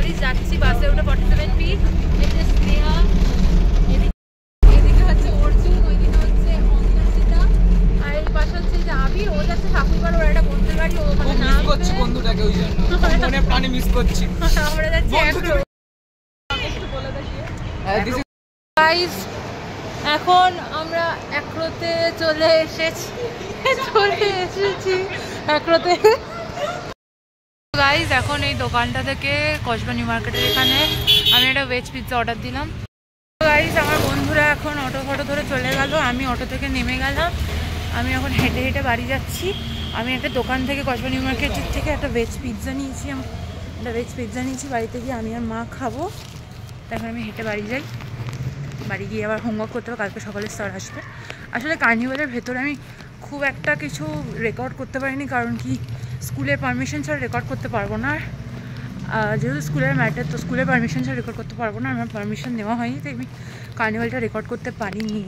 College যাচ্ছি, বাসে উঠে 47B। এটা স্নেহা, এদিকে হচ্ছে অর্জুন, ওইদিকে হচ্ছে অঙ্কিতা, আর এই পাশে হচ্ছে যে আবির। ও যাচ্ছে ঠাকুরবাড়ি, ওর একটা বন্ধুর বাড়ি। ও মানে মিস করছি বন্ধুটাকে, ওই জন্য মনে প্রাণে মিস করছি। আমরা যাচ্ছি একটু বলে দেখি গাইস। এখন আমরা একরোতে চলে এসেছি একরোতে গাইস। এখন এই দোকানটা থেকে কসবা নিউ মার্কেটের এখানে আমি একটা ভেজ পিৎজা অর্ডার দিলাম গাইস। আমার বন্ধুরা এখন অটো ফটো ধরে চলে গেল, আমি অটো থেকে নেমে গেলাম। আমি এখন হেঁটে হেঁটে বাড়ি যাচ্ছি। আমি একটা দোকান থেকে কসবা নিউ মার্কেটের থেকে একটা ভেজ পিৎজা নিয়েছি। বাড়িতে গিয়ে আমি আর মা খাবো। তারপর আমি হেঁটে বাড়ি যাই, বাড়ি গিয়ে আবার হোমওয়ার্ক করতে হবে, কালকে সকালে স্যার আসবে। আসলে কার্নিভালের ভেতরে আমি খুব একটা কিছু রেকর্ড করতে পারিনি, কারণ কি স্কুলের পারমিশন ছাড়া রেকর্ড করতে পারবো না। যেহেতু স্কুলের ম্যাটার, তো স্কুলের পারমিশন ছাড়া রেকর্ড করতে পারবো না। আমার পারমিশন নেওয়া হয়নি, তাই আমি কার্নিভালটা রেকর্ড করতে পারিনি।